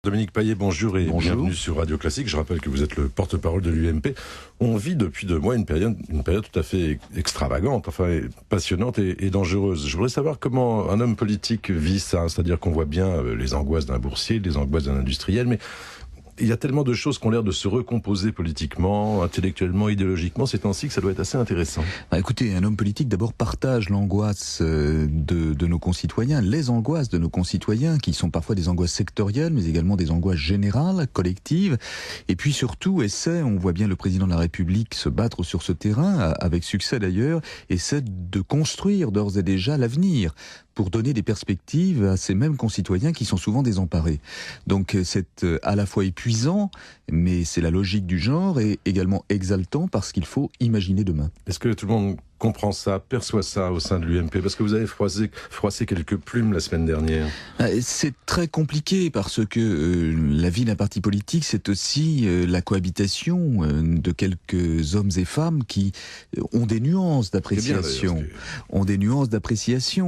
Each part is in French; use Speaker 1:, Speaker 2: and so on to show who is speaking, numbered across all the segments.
Speaker 1: Dominique Paillet, bonjour et
Speaker 2: Bonjour.
Speaker 1: bienvenue sur Radio Classique. Je rappelle que vous êtes le porte-parole de l'UMP. On vit depuis 2 mois une période tout à fait extravagante, passionnante et dangereuse. Je voudrais savoir comment un homme politique vit ça, c'est-à-dire qu'on voit bien les angoisses d'un boursier, les angoisses d'un industriel, mais il y a tellement de choses qui ont l'air de se recomposer politiquement, intellectuellement, idéologiquement, ces temps-ci, que ça doit être assez intéressant.
Speaker 2: Écoutez, un homme politique d'abord partage l'angoisse de nos concitoyens, les angoisses de nos concitoyens, qui sont parfois des angoisses sectorielles, mais également des angoisses générales, collectives, et puis surtout on voit bien le président de la République se battre sur ce terrain, avec succès d'ailleurs, essaie de construire d'ores et déjà l'avenir, pour donner des perspectives à ces mêmes concitoyens qui sont souvent désemparés. Donc c'est à la fois épuisant, mais c'est la logique du genre, et également exaltant parce qu'il faut imaginer demain.
Speaker 1: Est-ce que tout le monde comprend ça, perçoit ça au sein de l'UMP? Parce que vous avez froissé quelques plumes la semaine dernière.
Speaker 2: C'est très compliqué parce que la vie d'un parti politique, c'est aussi la cohabitation de quelques hommes et femmes qui ont des nuances d'appréciation.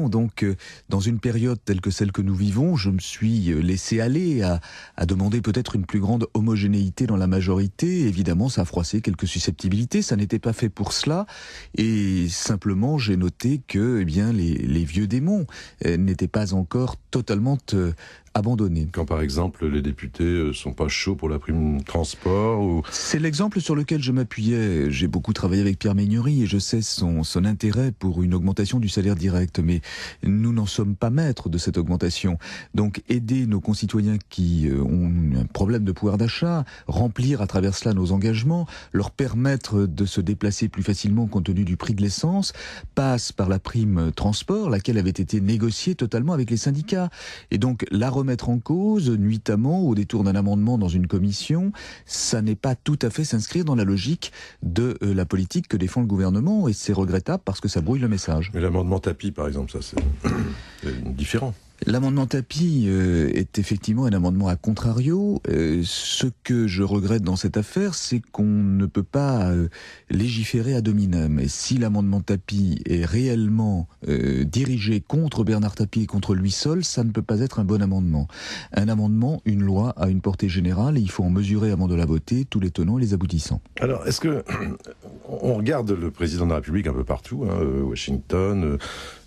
Speaker 2: Donc, dans une période telle que celle que nous vivons, je me suis laissé aller à demander peut-être une plus grande homogénéité dans la majorité. Évidemment, ça a froissé quelques susceptibilités. Ça n'était pas fait pour cela. Et simplement, j'ai noté que les vieux démons n'étaient pas encore totalement abandonnés.
Speaker 1: Quand par exemple les députés sont pas chauds pour la prime transport ou...
Speaker 2: C'est l'exemple sur lequel je m'appuyais. J'ai beaucoup travaillé avec Pierre Megnery et je sais son intérêt pour une augmentation du salaire direct, mais nous n'en sommes pas maîtres de cette augmentation. Donc aider nos concitoyens qui ont un problème de pouvoir d'achat, remplir à travers cela nos engagements, leur permettre de se déplacer plus facilement compte tenu du prix de l'essence, passe par la prime transport, laquelle avait été négociée totalement avec les syndicats. Et donc la remettre en cause, nuitamment, au détour d'un amendement dans une commission, ça n'est pas tout à fait s'inscrire dans la logique de la politique que défend le gouvernement, et c'est regrettable parce que ça brouille le message.
Speaker 1: Mais l'amendement tapis, par exemple, ça c'est différent.
Speaker 2: L'amendement tapis est effectivement un amendement à contrario. Ce que je regrette dans cette affaire, c'est qu'on ne peut pas légiférer ad hominem. Et si l'amendement tapis est réellement dirigé contre Bernard Tapie et contre lui seul, ça ne peut pas être un bon amendement. Un amendement, une loi, a une portée générale et il faut en mesurer avant de la voter tous les tenants et les aboutissants.
Speaker 1: Alors, est-ce que on regarde le président de la République un peu partout, Washington,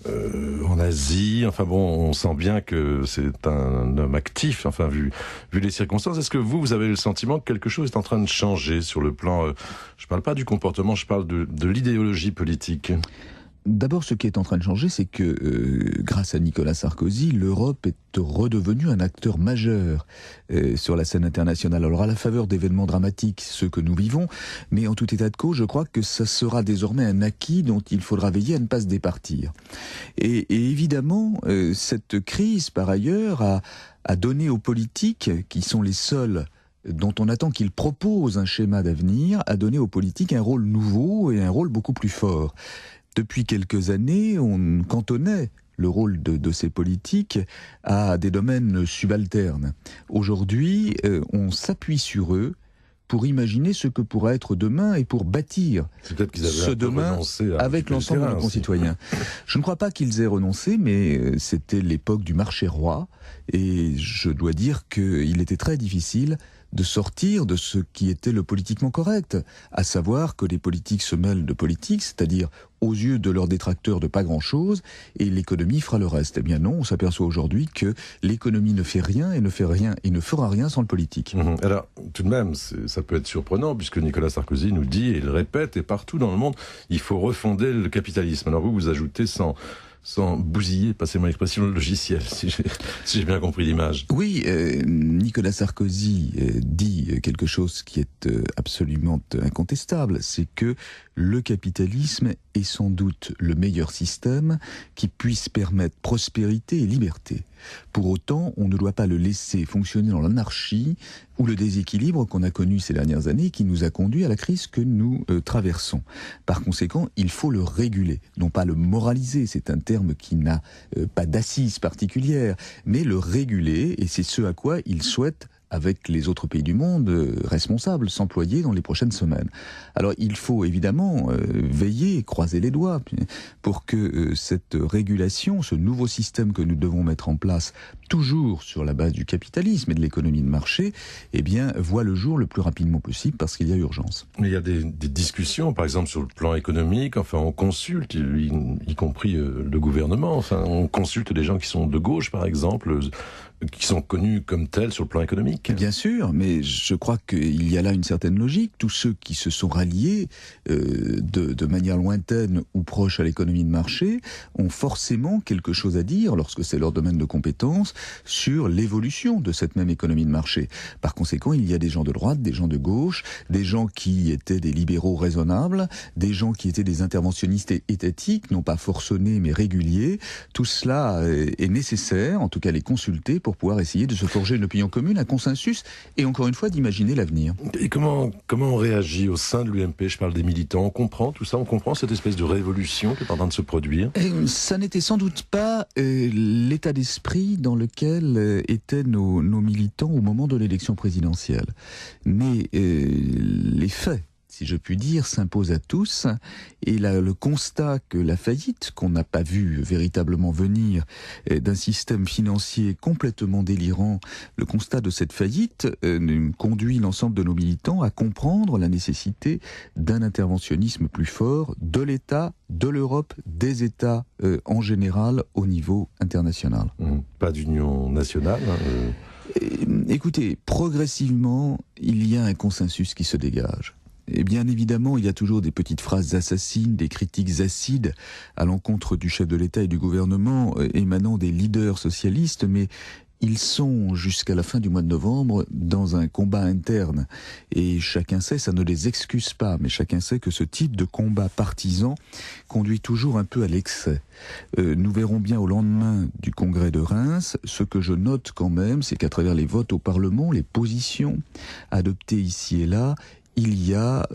Speaker 1: en Asie, on sent bien que c'est un homme actif, vu les circonstances. Est-ce que vous avez le sentiment que quelque chose est en train de changer sur le plan, je parle pas du comportement, je parle de l'idéologie politique?
Speaker 2: D'abord, ce qui est en train de changer, c'est que grâce à Nicolas Sarkozy, l'Europe est redevenue un acteur majeur sur la scène internationale. Alors à la faveur d'événements dramatiques, ceux que nous vivons, mais en tout état de cause, je crois que ça sera désormais un acquis dont il faudra veiller à ne pas se départir. Et évidemment, cette crise, par ailleurs, a donné aux politiques, qui sont les seuls dont on attend qu'ils proposent un schéma d'avenir, a donné aux politiques un rôle nouveau et un rôle beaucoup plus fort. Depuis quelques années, on cantonnait le rôle de ces politiques à des domaines subalternes. Aujourd'hui, on s'appuie sur eux pour imaginer ce que pourra être demain et pour bâtir ce demain avec l'ensemble de nos concitoyens. Je ne crois pas qu'ils aient renoncé, mais c'était l'époque du marché roi, et je dois dire qu'il était très difficile de sortir de ce qui était le politiquement correct, à savoir que les politiques se mêlent de politique, c'est-à-dire aux yeux de leurs détracteurs de pas grand-chose, et l'économie fera le reste. Eh bien non, on s'aperçoit aujourd'hui que l'économie ne fait rien et ne fera rien sans le politique.
Speaker 1: Alors, tout de même, ça peut être surprenant, puisque Nicolas Sarkozy nous dit, et il le répète, et partout dans le monde, il faut refonder le capitalisme. Alors vous ajoutez sans bousiller, passez-moi l'expression, le logiciel, si j'ai bien compris l'image.
Speaker 2: Oui, Nicolas Sarkozy dit quelque chose qui est absolument incontestable, c'est que le capitalisme est sans doute le meilleur système qui puisse permettre prospérité et liberté. Pour autant, on ne doit pas le laisser fonctionner dans l'anarchie ou le déséquilibre qu'on a connu ces dernières années qui nous a conduit à la crise que nous traversons. Par conséquent, il faut le réguler, non pas le moraliser, c'est un terme qui n'a pas d'assise particulière, mais le réguler, et c'est ce à quoi il souhaite avec les autres pays du monde responsables s'employer dans les prochaines semaines. Alors il faut évidemment veiller, croiser les doigts, pour que cette régulation, ce nouveau système que nous devons mettre en place, toujours sur la base du capitalisme et de l'économie de marché, eh bien, voit le jour le plus rapidement possible parce qu'il y a urgence.
Speaker 1: Mais il y a des discussions, par exemple sur le plan économique, enfin on consulte, y compris le gouvernement, enfin on consulte des gens qui sont de gauche par exemple, qui sont connus comme tels sur le plan économique.
Speaker 2: Bien sûr, mais je crois qu'il y a là une certaine logique. Tous ceux qui se sont ralliés de manière lointaine ou proche à l'économie de marché ont forcément quelque chose à dire, lorsque c'est leur domaine de compétence, sur l'évolution de cette même économie de marché. Par conséquent, il y a des gens de droite, des gens de gauche, des gens qui étaient des libéraux raisonnables, des gens qui étaient des interventionnistes étatiques, non pas forcenés mais réguliers. Tout cela est nécessaire, en tout cas les consulter, pour pouvoir essayer de se forger une opinion commune, un consensus, et encore une fois d'imaginer l'avenir.
Speaker 1: Et comment on réagit au sein de l'UMP? Je parle des militants, on comprend tout ça, on comprend cette espèce de révolution qui est en train de se produire?
Speaker 2: Ça n'était sans doute pas l'état d'esprit dans lequel étaient nos militants au moment de l'élection présidentielle. Mais les faits, si je puis dire, s'impose à tous, et le constat que la faillite, qu'on n'a pas vu véritablement venir, d'un système financier complètement délirant, le constat de cette faillite conduit l'ensemble de nos militants à comprendre la nécessité d'un interventionnisme plus fort de l'État, de l'Europe, des États en général au niveau international.
Speaker 1: Pas d'union nationale
Speaker 2: Écoutez, progressivement, il y a un consensus qui se dégage. Et bien évidemment, il y a toujours des petites phrases assassines, des critiques acides à l'encontre du chef de l'État et du gouvernement émanant des leaders socialistes, mais ils sont, jusqu'à la fin du mois de novembre, dans un combat interne. Et chacun sait, ça ne les excuse pas, mais chacun sait que ce type de combat partisan conduit toujours un peu à l'excès. Nous verrons bien au lendemain du congrès de Reims. Ce que je note quand même, c'est qu'à travers les votes au Parlement, les positions adoptées ici et là, il y a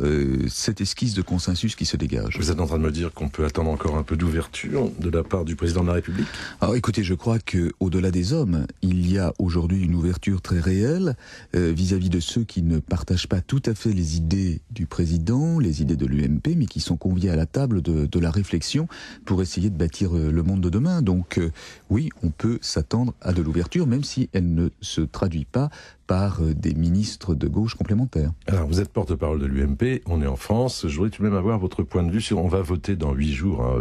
Speaker 2: cette esquisse de consensus qui se dégage.
Speaker 1: Vous êtes en train de me dire qu'on peut attendre encore un peu d'ouverture de la part du président de la République?
Speaker 2: Alors écoutez, je crois que au-delà des hommes, il y a aujourd'hui une ouverture très réelle vis-à-vis de ceux qui ne partagent pas tout à fait les idées du président, les idées de l'UMP, mais qui sont conviés à la table de la réflexion pour essayer de bâtir le monde de demain. Donc oui, on peut s'attendre à de l'ouverture, même si elle ne se traduit pas par des ministres de gauche complémentaires.
Speaker 1: Alors, vous êtes porte-parole de l'UMP, on est en France. Je voudrais tout de même avoir votre point de vue sur... On va voter dans 8 jours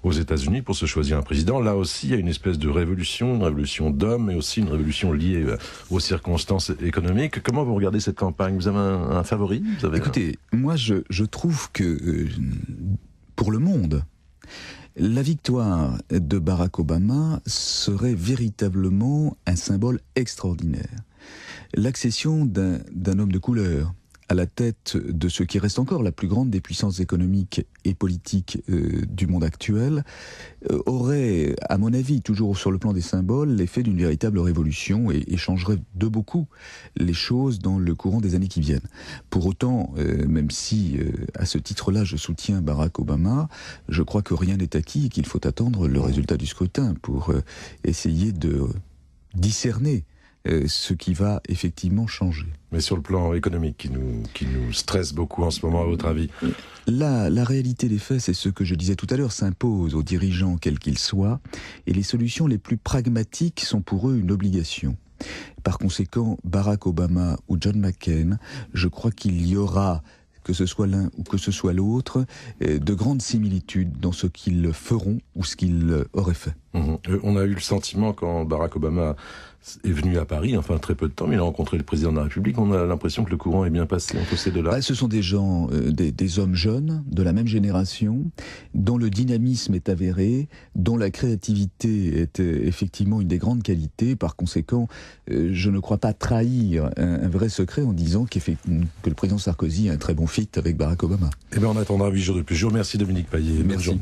Speaker 1: aux États-Unis pour se choisir un président. Là aussi, il y a une espèce de révolution, une révolution d'hommes, mais aussi une révolution liée aux circonstances économiques. Comment vous regardez cette campagne? Vous avez un favori?
Speaker 2: Écoutez, moi je trouve que pour le monde, la victoire de Barack Obama serait véritablement un symbole extraordinaire. L'accession d'un homme de couleur à la tête de ce qui reste encore la plus grande des puissances économiques et politiques du monde actuel aurait, à mon avis, toujours sur le plan des symboles, l'effet d'une véritable révolution et changerait de beaucoup les choses dans le courant des années qui viennent. Pour autant, même si à ce titre-là je soutiens Barack Obama, je crois que rien n'est acquis et qu'il faut attendre le résultat du scrutin pour essayer de discerner ce qui va effectivement changer.
Speaker 1: Mais sur le plan économique, qui nous stresse beaucoup en ce moment, à votre avis?
Speaker 2: La réalité des faits, c'est ce que je disais tout à l'heure, s'impose aux dirigeants, quels qu'ils soient, et les solutions les plus pragmatiques sont pour eux une obligation. Par conséquent, Barack Obama ou John McCain, je crois qu'il y aura, que ce soit l'un ou que ce soit l'autre, de grandes similitudes dans ce qu'ils feront ou ce qu'ils auraient fait.
Speaker 1: On a eu le sentiment, quand Barack Obama est venu à Paris, enfin très peu de temps, mais il a rencontré le président de la République, on a l'impression que le courant est bien passé entre ces deux-là.
Speaker 2: Ce sont des gens, des hommes jeunes, de la même génération, dont le dynamisme est avéré, dont la créativité est effectivement une des grandes qualités. Par conséquent, je ne crois pas trahir un vrai secret en disant que le président Sarkozy a un très bon fit avec Barack Obama.
Speaker 1: Eh bien, on attendra 8 jours de plus. Je vous remercie Dominique Payet. Bonne journée.